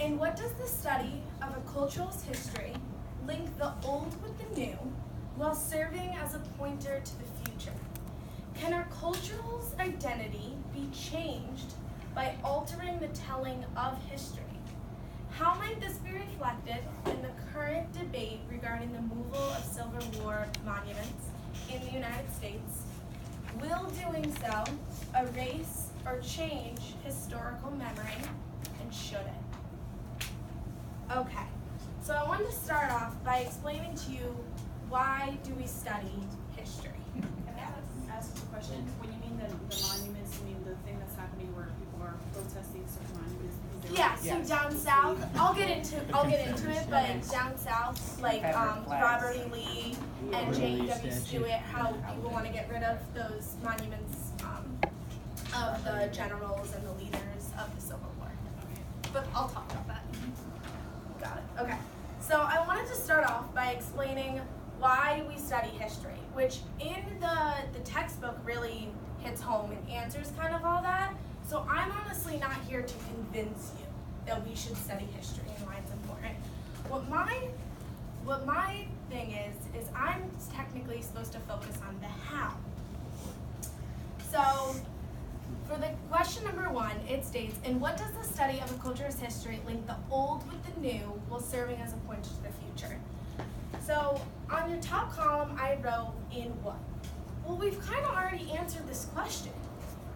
In what does the study of a cultural's history link the old with the new while serving as a pointer to the future? Can our cultural's identity be changed by altering the telling of history? How might this be reflected in the current debate regarding the removal of Civil War monuments in the United States? Will doing so erase or change historical memory, and should it? Okay, so I wanted to start off by explaining to you, why do we study history? Can I ask a question? When you mean the monuments, you mean the thing that's happening where people are protesting certain monuments? Yeah, so down south, I'll get into it, but down south, like Robert E. Lee and James W. Stewart, how people want to get rid of those monuments of the generals and the leaders of the Civil War. But I'll talk about that. Got it. Okay. So I wanted to start off by explaining why we study history, which in the textbook really hits home and answers kind of all that. So I'm honestly not here to convince you that we should study history and why it's important. What my thing is I'm technically supposed to focus on the how. So for the question number 1, it states, in what does the study of a culture's history link the old with the new while serving as a pointer to the future? So on your top column, I wrote, in what? Well, we've kind of already answered this question.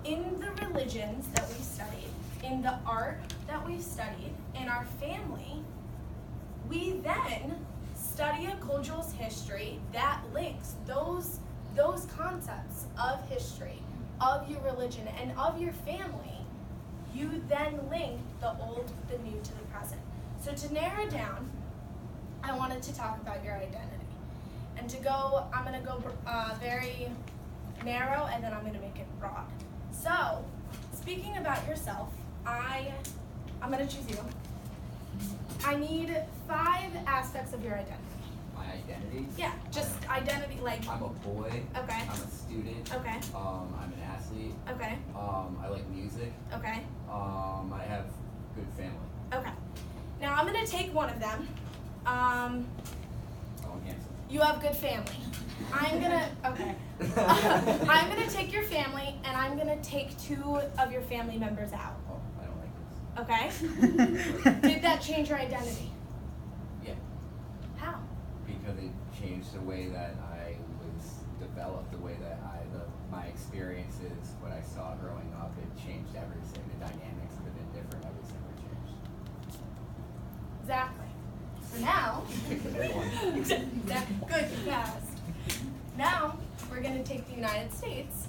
In the religions that we've studied, in the art that we've studied, in our family, we then study a cultural's history that links those concepts of history, of your religion, and of your family. You then link the old with the new to the present. So to narrow down, I wanted to talk about your identity. And I'm going to go very narrow, and then I'm going to make it broad. So, speaking about yourself, I'm going to choose you. I need 5 aspects of your identity. My identity? Yeah, just identity, like. I'm a boy. Okay. I'm a student. Okay. I'm an athlete. Okay. I like music. Okay. I have good family. Okay. Now I'm going to take one of them. Oh, I'm handsome. You have good family. I'm gonna take your family, and I'm gonna take 2 of your family members out. Oh, I don't like this. Okay? Did that change your identity? Yeah. How? Because it changed the way that I was developed, the way that my experiences, what I saw growing up, it changed everything. The dynamics would have been different, everything would change. Exactly. So now, good, you passed. Now we're gonna take the United States,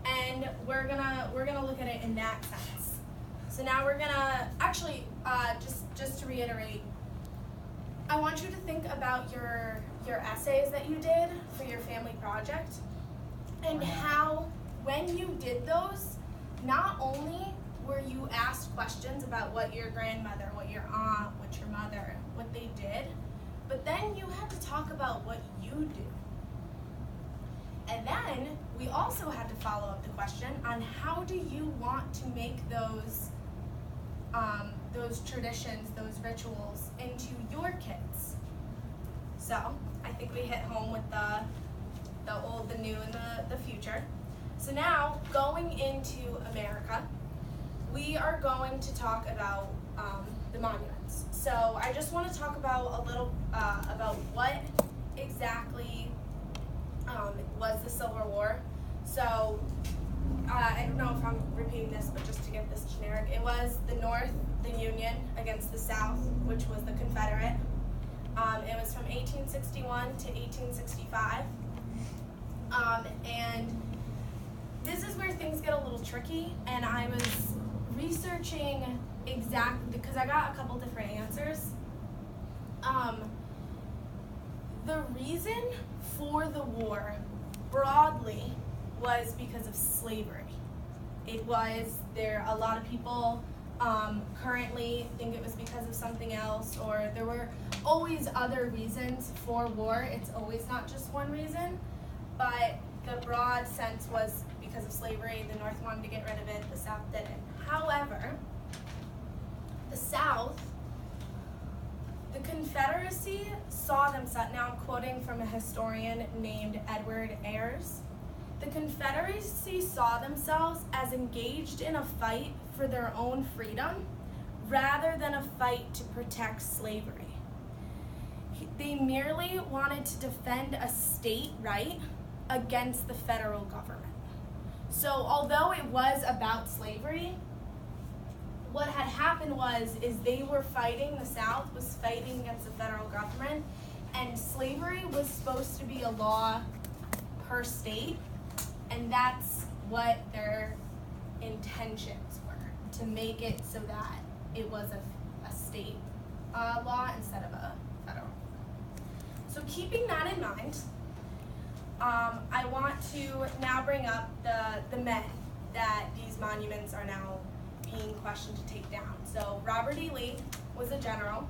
and we're gonna look at it in that sense. So now we're gonna actually just to reiterate, I want you to think about your essays that you did for your family project, and how when you did those, not only were you asked questions about what your grandmother, what your aunt, what your mother, what they did, but then you had to talk about what you do. And then we also had to follow up the question on how do you want to make those traditions, those rituals into your kids. So I think we hit home with the old, the new, and the future. So now going into America, we are going to talk about the monuments. So I just want to talk about a little about what exactly was the Civil War. So I don't know if I'm repeating this, but just to get this generic, it was the North, the Union, against the South, which was the Confederate. It was from 1861 to 1865. And this is where things get a little tricky, and I was researching exactly, because I got a couple different answers. The reason for the war broadly was because of slavery. It was a lot of people currently think it was because of something else, or there were always other reasons for war. It's always not just one reason, but the broad sense was because of slavery. The North wanted to get rid of it, the South didn't. However, the South The Confederacy saw themselves, now I'm quoting from a historian named Edward Ayers. The Confederacy saw themselves as engaged in a fight for their own freedom rather than a fight to protect slavery. They merely wanted to defend a state right against the federal government. So although it was about slavery, what had happened is they were fighting, the South was fighting against the federal government, and slavery was supposed to be a law per state, and that's what their intentions were, to make it so that it was a state law instead of a federal. So keeping that in mind, I want to now bring up the men that these monuments are now being questioned to take down. So Robert E. Lee was a general.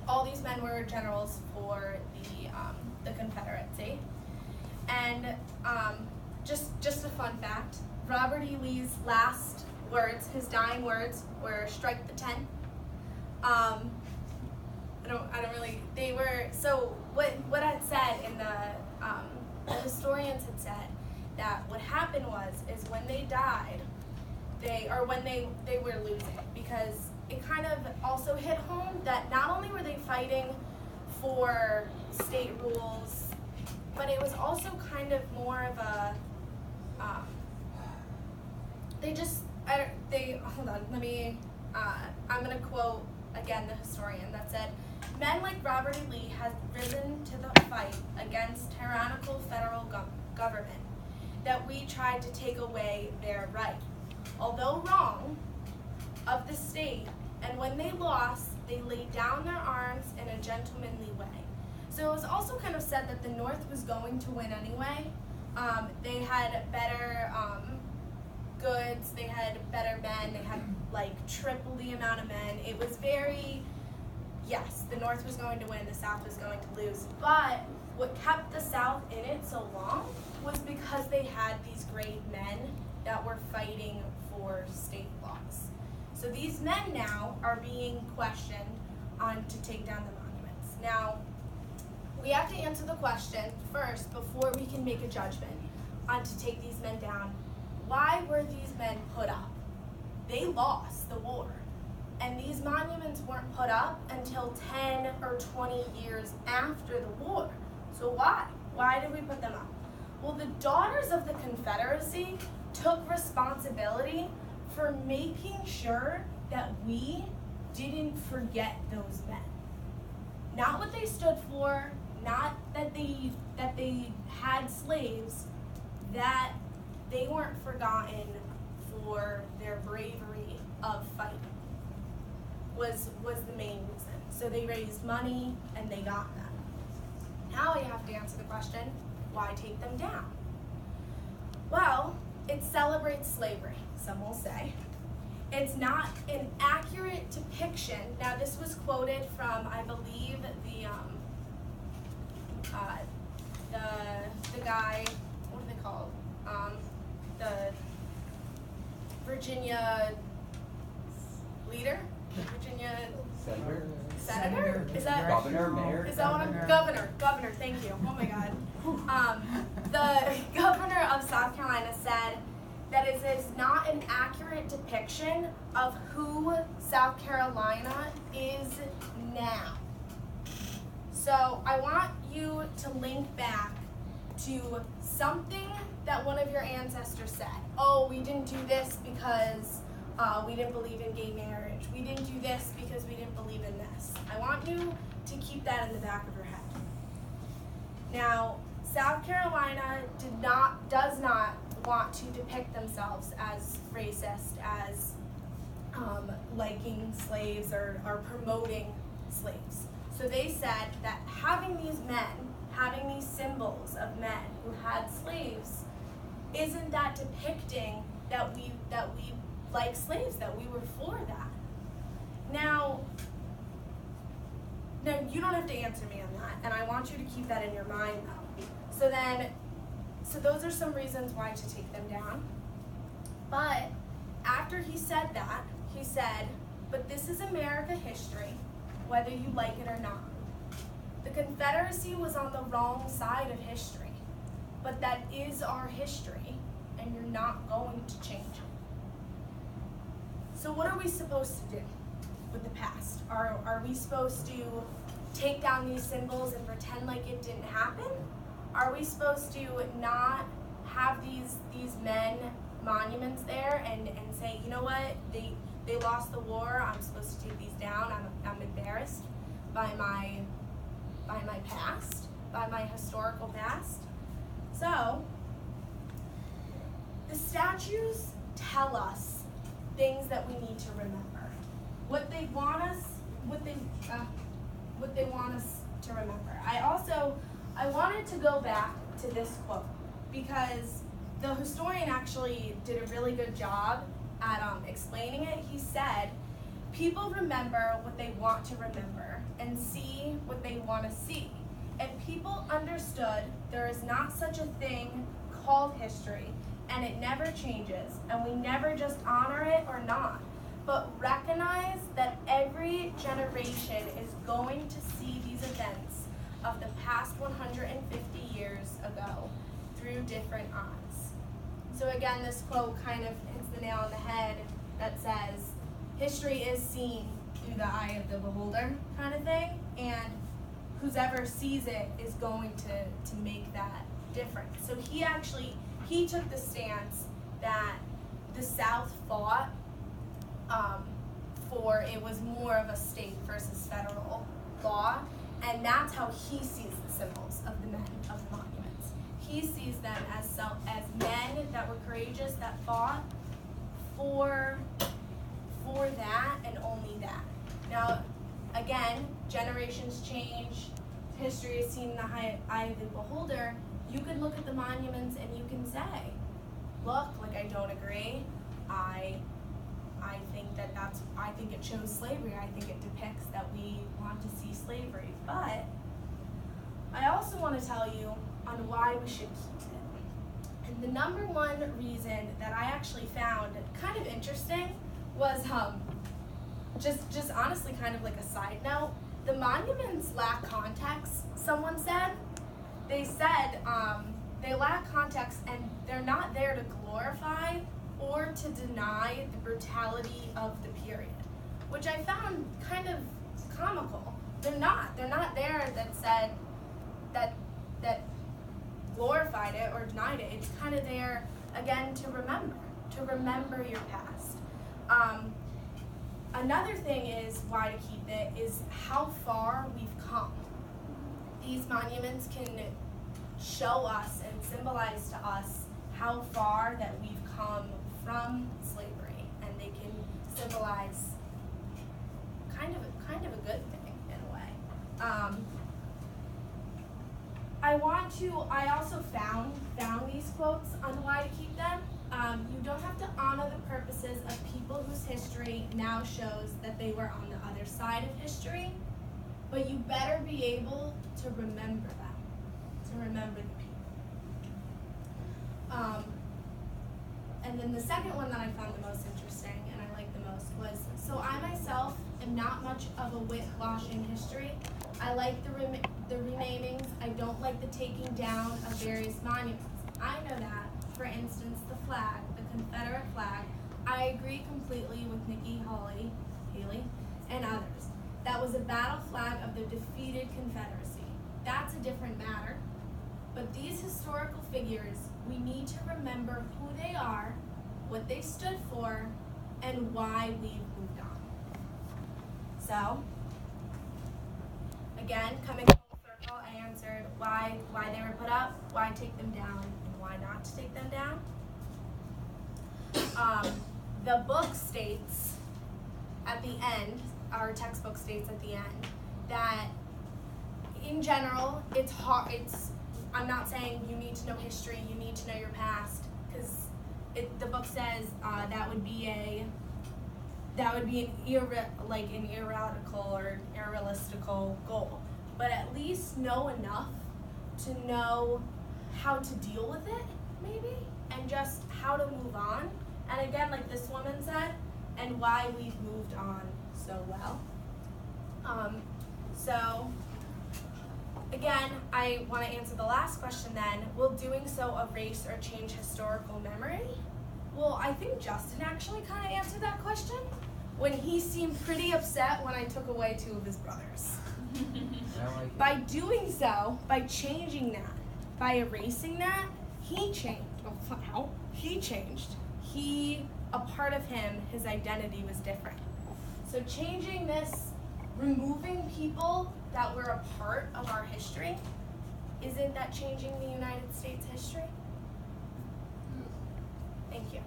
All these men were generals for the Confederacy. And just a fun fact, Robert E. Lee's last words, his dying words, were "strike the 10." I don't really, they were, so what I'd said in the historians had said that what happened is when they died, when they were losing, because it kind of also hit home that not only were they fighting for state rules, but it was also kind of more of a, hold on, I'm gonna quote again the historian that said, "Men like Robert E. Lee have risen to the fight against tyrannical federal government that we tried to take away their right, although wrong, of the state, and when they lost, they laid down their arms in a gentlemanly way." So it was also kind of said that the North was going to win anyway. They had better goods, they had better men, they had like triple the amount of men. It was very, yes, the North was going to win, the South was going to lose. But what kept the South in it so long was because they had these great men that were fighting for state laws. So these men now are being questioned on to take down the monuments. Now, we have to answer the question first before we can make a judgment on to take these men down. Why were these men put up? They lost the war. And these monuments weren't put up until 10 or 20 years after the war. So why? Why did we put them up? Well, the Daughters of the Confederacy took responsibility for making sure that we didn't forget those men. Not what they stood for, not that they had slaves, that they weren't forgotten for their bravery of fighting was the main reason. So they raised money and they got them. Now we have to answer the question, why take them down? Well, it celebrates slavery, some will say. It's not an accurate depiction. Now this was quoted from, I believe, the guy, what are they called? The Virginia leader? Virginia Senator? Is that Governor, mayor? Is that what I'm, Governor, thank you. Oh my God. The governor of South Carolina said that it is not an accurate depiction of who South Carolina is now. So I want you to link back to something that one of your ancestors said. Oh, we didn't do this because we didn't believe in gay marriage. We didn't do this because we didn't believe in this. I want you to keep that in the back of your head. Now, South Carolina does not want to depict themselves as racist, as liking slaves or promoting slaves. So they said that having these men, having these symbols of men who had slaves, isn't that depicting that we like slaves, that we were for that. Now you don't have to answer me on that, and I want you to keep that in your mind though. So those are some reasons why to take them down. But after he said that, he said, but this is America history, whether you like it or not. The Confederacy was on the wrong side of history, but that is our history, and you're not going to change it. So what are we supposed to do with the past? Are we supposed to take down these symbols and pretend like it didn't happen? Are we supposed to not have these men monuments there and say, you know what, they lost the war, I'm supposed to take these down, I'm embarrassed by my past, by my historical past? So, the statues tell us things that we need to remember. What they want us to remember. I wanted to go back to this quote because the historian actually did a really good job at explaining it. He said, people remember what they want to remember and see what they want to see. If people understood there is not such a thing called history and it never changes and we never just honor it or not, but recognize that every generation is going to see these events of the past 150 years ago through different eyes. So again, this quote kind of hits the nail on the head that says, history is seen through the eye of the beholder kind of thing, and whoever sees it is going to make that difference. So he took the stance that the South fought for it was more of a state versus federal law, and that's how he sees the symbols of the men of the monuments. He sees them as men that were courageous, that fought for that and only that. Now, again, generations change, history is seen in the eye of the beholder. You could look at the monuments and you can say, look, like I don't agree. I think it shows slavery. I think it depicts that we want to see slavery. But I also want to tell you on why we should keep it. And the number one reason that I actually found kind of interesting was just honestly kind of like a side note. The monuments lack context, someone said. They said they lack context and they're not there to glorify or to deny the brutality of the period, which I found kind of comical. They're not there that said that glorified it or denied it. It's kind of there again to remember your past. Another thing is why to keep it is how far we've come. These monuments can show us and symbolize to us how far that we've come from slavery, and they can symbolize kind of a good thing in a way. I also found these quotes on why to keep them. You don't have to honor the purposes of people whose history now shows that they were on the other side of history, but you better be able to remember them, to remember the people. And then the second one that I found the most interesting and I liked the most was, so I myself am not much of a whitewashing history. I like the renamings. I don't like the taking down of various monuments. I know that, for instance, the flag, the Confederate flag, I agree completely with Nikki Haley, and others. That was a battle flag of the defeated Confederacy. That's a different matter. But these historical figures, we need to remember who they are, what they stood for, and why we've moved on. So, again, coming full circle, I answered why they were put up, why take them down, and why not to take them down. The book states at the end, our textbook states at the end, that in general, it's hard. I'm not saying you need to know history, you need to know your past, because the book says that would be an irradical or irrealistical goal. But at least know enough to know how to deal with it, maybe, and just how to move on. And again, like this woman said, and why we've moved on so well. So, again, I want to answer the last question then. Will doing so erase or change historical memory? Well, I think Justin actually kind of answered that question when he seemed pretty upset when I took away 2 of his brothers. I like it. By doing so, by changing that, by erasing that, he changed. Oh, how? He changed. A part of him, his identity was different. So changing this, removing people that were a part of our history, isn't that changing the United States history? Thank you.